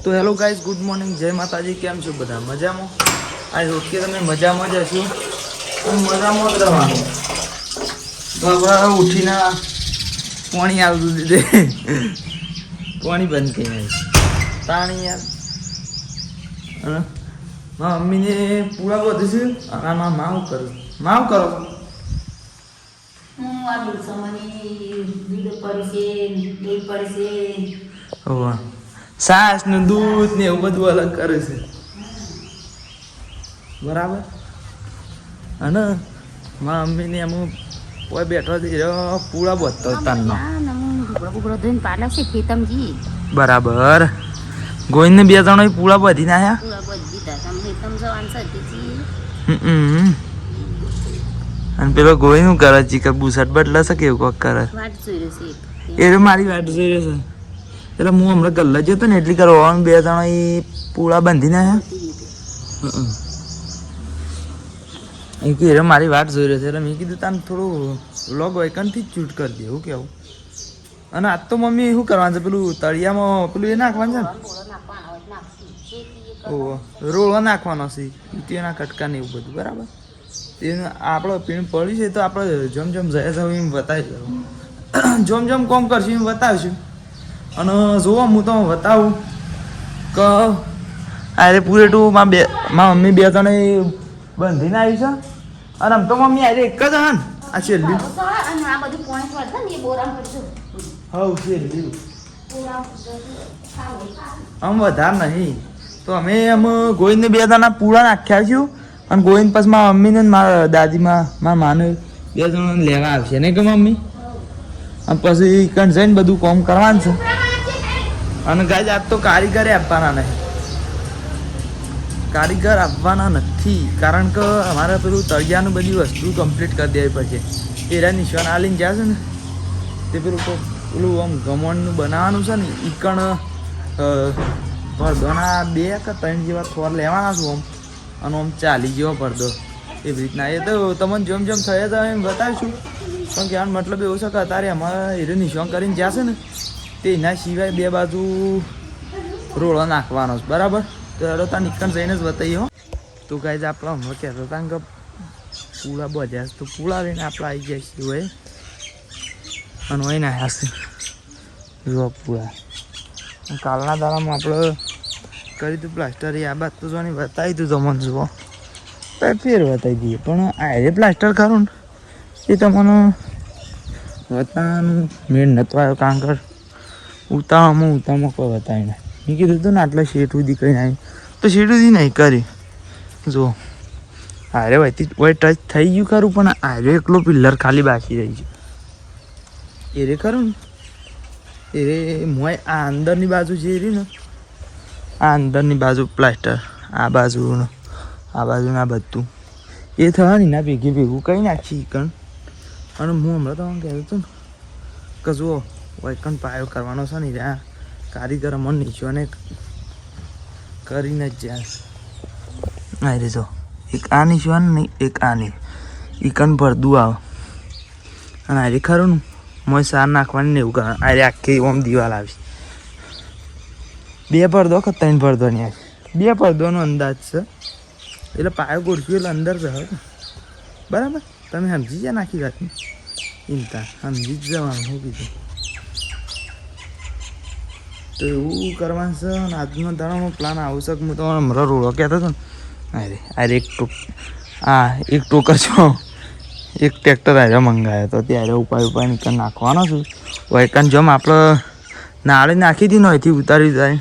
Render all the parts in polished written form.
તો hello guys, good morning, જય માતાજી. કેમ છો બધા? મજામાં? આઈ હોપ કે તમે મજામાં જ હશો. મજામાં જ રહેવાનું. તો આપણે ઉઠીને પાણી આવતું દીધે પાણી બંધ થઈ જાય પાણી યાર. અને મારા મમ્મીને પૂરા બધું છે અને માવું કરું માવું કરો છાશ ને દૂધ ને એવું બધું અલગ કરે છે બરાબર. અને મારા મમ્મીને એમ કોઈ બેઠો પૂરા બધતો બરાબર. ગોઈને બે જણો પૂરા બધી નાયા. અને પેલો ગોઈ નું કરે ચીકર બુસટ બદલાશે કેવું કોક કરે એ મારી વાટ જોઈ રહ્યો છે. એટલે હું હમણાં ગલ્લા જતો ને એટલી કરવા બે જણા એ પૂળા બાંધી નાખ્યા. મારી વાત જોઈ રહ્યો છે એટલે મેં કીધું તાને થોડું વ્લોગ વૈકનથી જ શૂટ કરી દે એવું કેવું. અને આજ તો મમ્મી શું કરવાનું છે પેલું તળિયામાં પેલું એ નાખવાનું છે ને રોળો નાખવાનો છે તેના કટકા ને એવું બધું બરાબર. એને આપણે પીણ પડી છે તો આપણે જેમ જેમ જાય છે એમ બતાવીશું જેમ જેમ કોમ કરશું એમ બતાવીશું. અને જોવો હું તો બતાવું કે અરે પૂરેટું મારા મમ્મી બે ત્રણ બંધીને આવી છે. અને આમ તો મમ્મી આજે એક જ હા ને આ છેલ્લી હવ છેલ્લી આમ વધારે નહીં તો અમે આમ ગોઈને બે જણા પૂળા નાખ્યા છું. અને ગોઈને પછી મારા મમ્મીને મારા દાદીમાં મારા માને બે જણા લેવા આવશે ને કે મમ્મી. અને પછી કણ જઈને બધું કામ કરવાનું છે. અને ગાય આજ તો કારીગરે આપવાના નહીં, કારીગર આપવાના નથી કારણ કે અમારે પેલું તળિયાનું બધી વસ્તુ કમ્પ્લીટ કરી દેવી પડશે. એરા નિશાન આલીને જ્યાં છે ને તે પેલું આમ ગમણનું બનાવવાનું છે ને એ કણ પડદોના 2 કે 3 જેવા થોર લેવાના છું આમ. અને આમ 40 જેવો પડદો એવી રીતના. એ તો તમને જેમ જેમ થયા હતા એમ બતાવીશું. પણ કહેવાનો મતલબ એવું છે કે અત્યારે અમારે એરે નિશાન કરીને જ્યાં છે ને તે એના સિવાય 2 બાજુ રોળો નાખવાનો છે બરાબર. તો એરો ત્યાં નીકળ જઈને જ બતાવીએ હો. તો ગાય આપણે હમણાં કહેતો હતા કે પૂળા બધ્યા તો પૂળા લઈને આપણે આવી જાય છીએ હોય. અને હોય ને હશે જો પૂળા કાલના દાડામાં આપણે કરી તું પ્લાસ્ટર એ આ બાદ તો જોની બતાવી તું તમને જુઓ ફેર બતાવી દઈએ. પણ આ પ્લાસ્ટર ખરું ને એ તમને બતાવવાનું મેળ નતો આવ્યો કારણ કે ઉતાવળમાં કોઈ બતાવીને મેં કીધું હતું ને આટલા શેઠ સુધી કંઈ નહીં તો શેઠ સુધી નહીં કરી જો આરે વહીથી કોઈ ટચ થઈ ગયું ખરું. પણ આરે એકલો પિલ્લર ખાલી બાકી રહી ગયું એ રે ખરું ને એ રે મોય આ અંદરની બાજુ જે રહી ને આ અંદરની બાજુ પ્લાસ્ટર આ બાજુનું આ બધું એ થવા ને ના ભેગું કંઈ નાખી કણ. અને હું હમણાં તો કહેતો હતો ને કે જુઓ વૈકન પાયો કરવાનો છે ને આ કારીગર મન નીચો ને કરીને જ જાય. આ રે જો એક આ નીચવાનું નહીં એક આની એ કણ ભરદું આવે. અને આ રે ખરું ને મોય સાર નાખવાની ને એવું કરે. આ રે આખી ઓમ દિવાલ આવી 2 પડદો કે 3 પડદોની આવી 2 પડદોનો અંદાજ છે. એટલે પાયો ગોઠવ્યો એટલે અંદર રહે બરાબર. તમે સમજી જાય નાખી રાખી ચિંતા સમજી જ જવાનું શું કીધું. તો એવું કરવાનું છે. અને આજનો દાડાનો પ્લાન આવશે કે હું તો હમણાં રોડો કહેતો હતો ને અરે એક ટોકર છો એક ટ્રેક્ટર આજે મંગાવ્યો તો ત્યારે ઉપાય નીકળ નાખવાનો છું. વૈકન જેમ આપણે નાળે નાખી હતી ને અહીંથી ઉતારી જાય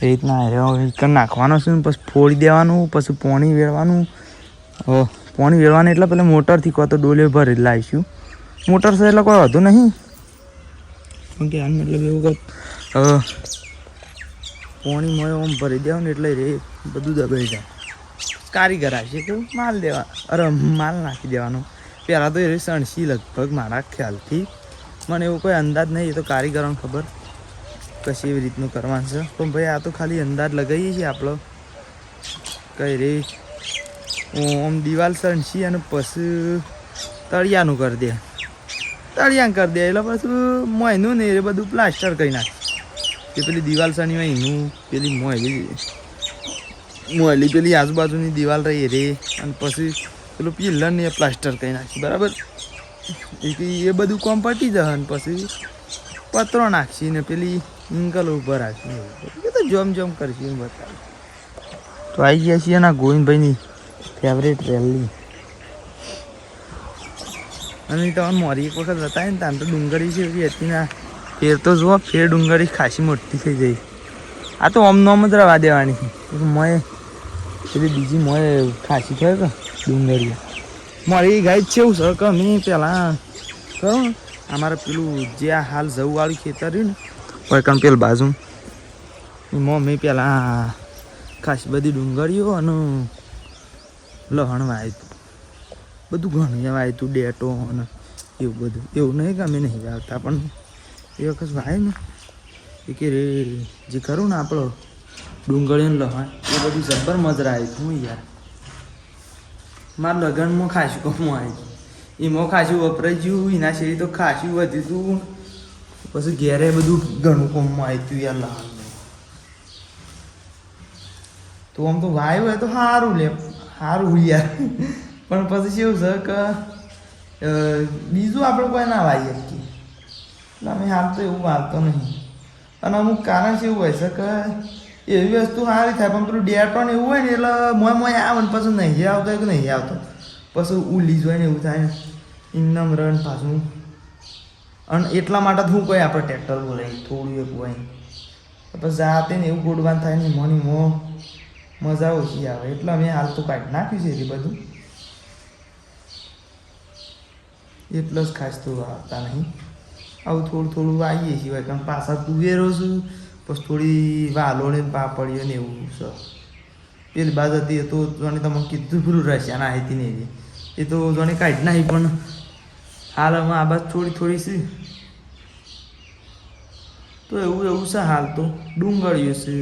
એ રીતના નીકળ નાખવાનો છું. પછી ફોડી દેવાનું પછી પાણી વેળવાનું. એટલે પેલા મોટરથી કહો તો ડોલે ભરી લાવીશું. મોટર છે એટલે કોઈ વધુ નહીં પણ કે આનું મતલબ એવું કે પાણી મળે આમ ભરી દેવાનું એટલે રે બધું દબાઈ જાય. કારીગર આવશે તો માલ નાખી દેવાનો. પહેલાં તો એ સણસી લગભગ મારા ખ્યાલથી મને એવું કોઈ અંદાજ નહીં. એ તો કારીગરોને ખબર કશી એવી રીતનું કરવાનું છે. પણ ભાઈ આ તો ખાલી અંદાજ લગાવીએ છીએ આપણો કઈ રે આમ દિવાલ સણસી અને પછી તળિયાનું કરી દે એટલે પછી મોયનું ને એ બધું પ્લાસ્ટર કરી નાખે કે પેલી દિવાલ સની હોય એનું પેલી મોહેલી પેલી આજુબાજુની દિવાલ રહી રે અને પછી પેલું પિલ્લર ને પ્લાસ્ટર કરી નાખી બરાબર. એ બધું કોમ પટી જશે ને પછી પતરો નાખશી ને પેલી ઇંકલ ઉપર રાખી એ તો જોમ કરશે એમ બતાવે. તો આવી ગયા છીએ એના ગોવિંદભાઈની ફેવરેટ રેલી અને તમે મોરી એક વખત બતાવે ને તાન તો ડુંગળી છે એવી હતી ને ફેર તો જુઓ ફેર ડુંગળી ખાસી મોટી થઈ જાય. આ તો ઓમ જ રવા દેવાની મોય પેલી બીજી મોય ખાસી થયો કે ડુંગળી મારી ગાય જ છે એવું સર કે મેં પહેલાં કહું અમારે પેલું જે આ હાલ જવવાળું ખેતર રહ્યું ને હોય કારણ પેલું બાજુ એમાં મેં પહેલાં ખાસી બધી ડુંગળીઓ અને લહણ વાવ્યું હતું. બધું ઘણું વાવ્યું હતું ડેટો અને એવું બધું. એવું નહીં કે અમે નહીં વાવતા પણ એ વખત વાવ્યું ને એ કે રે જે ખરું ને આપણો ડુંગળીનું લહણ એ બધું જબ્બર મજરા આવ્યું હતું યાર. મારા લગ્નમાં ખાસું કમું આવી એમાં ખાસું વપરાઈ ગયું એના શેરી તો ખાસું વધ્યું હતું. પછી ઘેરે બધું ઘણું કમું આવ્યું હતું યાર લહણ. તો આમ તો વાયુ હોય તો સારું સારું યાર પણ પછી કેવું છે કે બીજું આપણે કોઈ ના વાવીએ શકીએ એટલે અમે હાલ તો એવું વાવતો નહીં. અને અમુક કારણ છે એવું હોય છે કે એવી વસ્તુ સારી થાય પણ પેલું ડેટ પણ એવું હોય ને એટલે મોય આવે ને પછી નહીં આવતો કે નહીં આવતો પછી ઉલી જ હોય ને એવું થાય ને ઇન્નમ રન પાછું. અને એટલા માટે હું કોઈ આપણે ટ્રેક્ટર બોલાવી થોડું એક હોય પછી જાતે ને એવું ગોડવાન થાય ને મોની મજા ઓછી આવે એટલે અમે હાલ તો કાઢી નાખ્યું છે એ બધું એટલે જ ખાસ તો આવતા નહીં. આવું થોડું આવીએ છીએ કારણ પાછા તુવેરો છું પછી થોડી વાલો ને પાપડીઓ ને એવું છે. પેલી બાદ હતી એ તો જોને તમે કીધું પૂરું રહેશે ના હતી ને એ તો જોને કાઢી નાખી પણ હાલ અમે આ બાદ થોડી છે તો એવું છે હાલ તો ડુંગળીઓ છે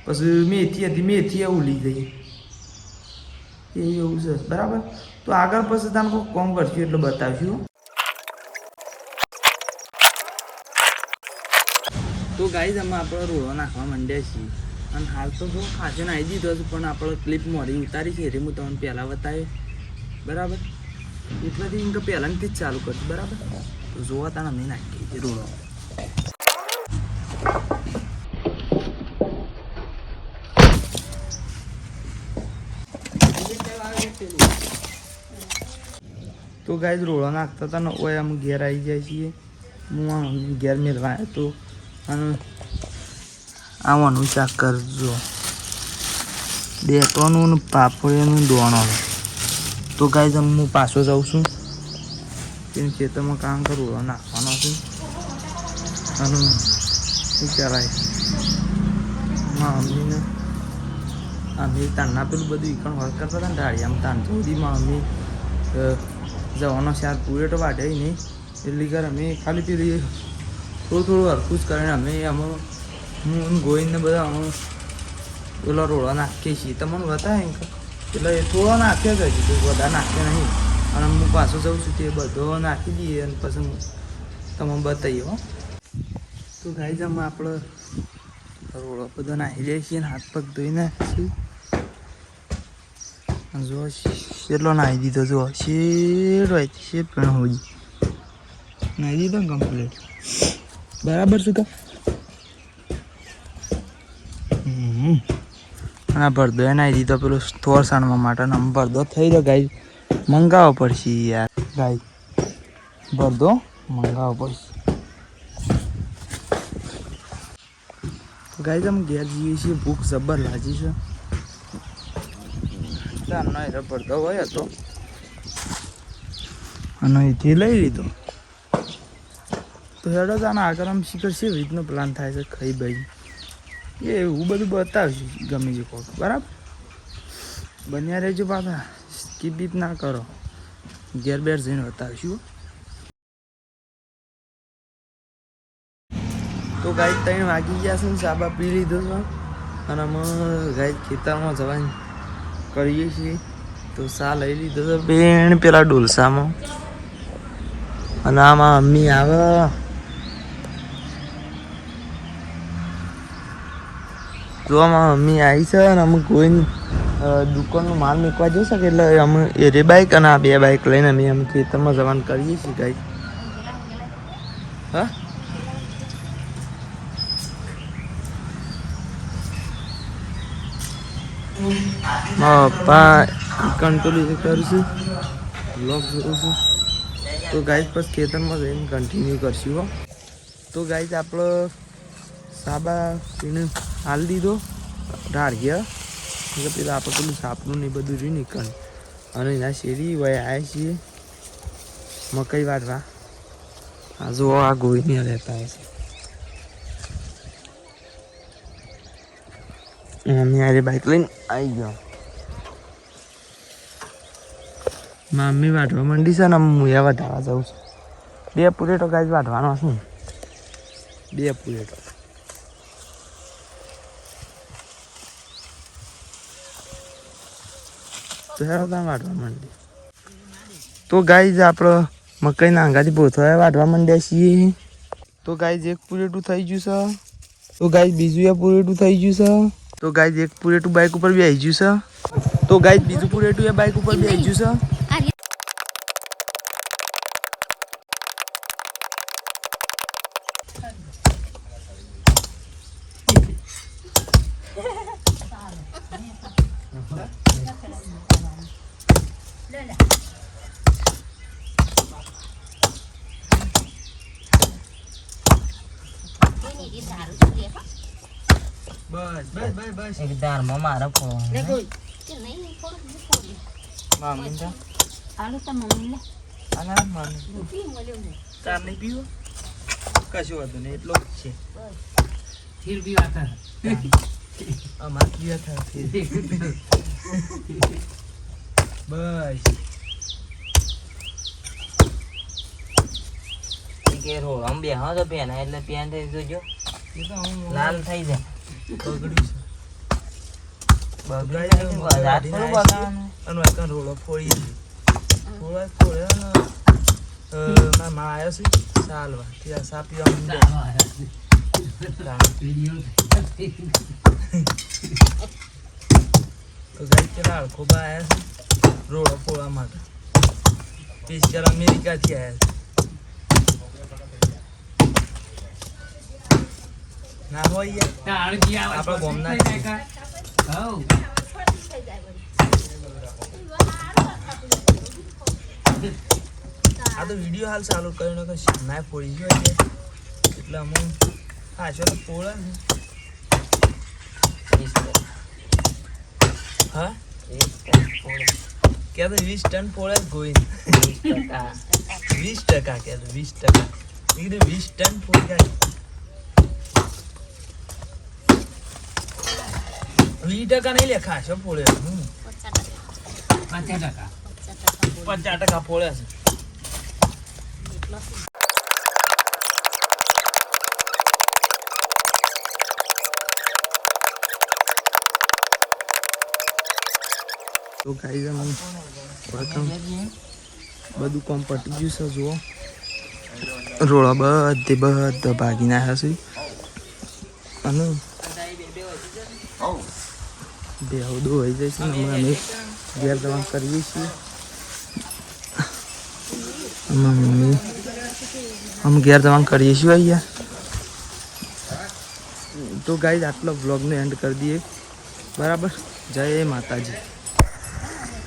પછી મેથી હતી મેથી ઉલી ગઈ એવું છે બરાબર. તો આગળ પછી તમે કોઈ કોમ કરશું એટલે બતાવશું. તો ગાઈઝ અમે આપણે રોડો નાખવા માંડ્યા છીએ અને હાલ તો જો ખાસે નાખી દીધો છે પણ આપણે ક્લિપ મોરી ઉતારી છે એટલે હું તમને પહેલાં બતાવ્યો બરાબર. એટલાથી એમ કે પહેલાંથી જ ચાલુ કરશું બરાબર. તો જોવા તાણ અમે નાખીએ છીએ રોડો. તો ગાઈઝ રોડો નાખતા હતા ને ઓય અમે ઘેર આવી જાય છીએ. હું ઘેર મેળવા આવ્યો તો અને આવવાનું ચાક કરજો ડેટોનું ને પાપડીનું દોણો. તો ગાઈઝ હું પાછો જાઉં છું તેની ખેતરમાં કામ કરવું નાખવાનો છું અને શું કહેવાય મમ્મીને અમે તારના પેલું બધું ઈકણ વર્ક કરતા હતા ને ડાળીયામાં તાન સુધીમાં અમે જવાનો શાર પૂરે તો વાટે નહીં એટલી કર અમે ખાલી પેલી થોડું હરખું જ કરીને અમે હું ગોઈને બધા અમે પેલો રોડો નાખીએ છીએ. તમને બતાવે એટલે થોડો નાખ્યો જ હજી તો બધા નાખ્યો નહીં અને હું પાછો જાઉં છું તે બધો નાખી દઈએ અને પછી તમે બતાવીએ હો. તો ગાઈ જ અમે આપણે રોડો બધો નાખી જઈએ છીએ અને હાથ પગ ધોઈ નાખીએ. જો કેટલો નાહી દીધો જો શેર હોય શેર પણ હોય નાહી દીધો કમ્પ્લીટ બરાબર શું કા. અને ભરદો એ નાહી દીધો પેલું થોર સાણવા માટે ને ભરદો થઈ રહ્યો ગાય મંગાવવો પડશે યાર. ગાય ભરદો મંગાવવો પડશે. ગાય અમે ઘેર જઈએ છીએ ભૂખ જબર લાગી છે. ભરતો હોય હતો અને અહીંથી લઈ લીધો તો હેડો તાના આગળ આમ શીખર છે રીતનો પ્લાન થાય છે ખાઈ ભાઈ એવું બધું બતાવશું ગમે તે કોક બરાબર. બન્યા રહેજો પાછા સ્કીપ બીપ ના કરો ઘેર બેર જઈને બતાવશું. તો ગાય 3 વાગી ગયા છે ને સાબા પી લીધો છે અને અમે ગાય ખેતરમાં જવાની કરીએ છીએ. તો સા લઈ લીધો તો બેન પેલા ડોલસામાં અને આમાં મમ્મી આવે જો આમાં મમ્મી આવી છે અને અમુક કોઈ દુકાનનો માલ મૂકવા જશે કે એટલે અમે એ બાઇક અને આ 2 બાઇક લઈને અમે ખેતરમાં જવાનું કરીએ છીએ ગાઈ. હા પપ્પા કંટ્રોલ કરું છું બ્લોગ જોઉં છું તો ગાઈસ પછી ખેતરમાં જઈને કન્ટિન્યુ કરશું હો. તો ગાઈસ આપણે સાબા એને હાલ દીધો ઢાળ્યા એટલે પેલા આપણે પેલું સાપનું ને બધું જોઈ નીકળ અને એના શેરી વયા આવ્યા છીએ મકાઈ વાટવા. આ જો આ ગોઈને રહેતા હશે મમ્મી આરે બાઇક લઈને આવી ગયો. મમ્મી વાટવા માંડી છે ને હું એ વાટવા જાઉં છું. 2 પુરેટો ગાય વાટવાનો છું 2 પુરેટો. તો વાટવા માંડી તો ગાય આપણે મકાઈના આંગાથી પોથવા વાટવા માંડ્યા છીએ. તો ગાય 1 પુરેટું થઈ ગયું છે. તો ગાય બીજું એ પુરેટું થઈ ગયું છે. તો ગાય 1 પુરેટું બાઇક ઉપર બી આવી ગયું છે. તો ગાય બીજું પુરેટું એ બાઇક ઉપર બી આવી ગયું છે. બસ એક દારમાં મારા ફોન મમ્મી તા આલો તા મમ્મી આના મમ્મી ચાર નહીં પીવો કશું વાંધો નહીં એટલો જ છે ફીર પીવા હતા અમાર પીવા હતા બસ કે રો આમ બે હા તો પેન એટલે પેન થઈ જોજો લાલ થઈ જાય રોડો ફોડી મામા આવ્યો છે ચાલવા ત્યાં સાપી તો ગાઈ પેલા ખોબા આવ્યા છે રોડો ફોડવા માટે સ્પેશિયલ અમેરિકાથી આવ્યા છે ના હોય આપણા ગોમના આ તો વિડીયો હાલ ચાલુ કર્યો ને ના ફોડી ગયો એટલે અમુક હાશો તો ફોડે ને હા ક્યાં તો 20 ટન ફોડે ગોઈ 20% ક્યાં તો 20% 20 ટન ફોડી જાય 20% નહીં લેખા છે ફોડે 50% ફોડે છે. તો ગાઈસ અમે પ્રથમ બધું કામ પટી ગયું છે. જુઓ રોડા બધા ભાગી નાખ્યા છે અને બેહું હોય જાય છે ને અમે ઘેર દવા કરીએ છીએ. અમે ઘેર દવા કરીએ છીએ અહીંયા. તો ગાઈસ આટલો વ્લોગને એન્ડ કરી દઈએ બરાબર. જય માતાજી.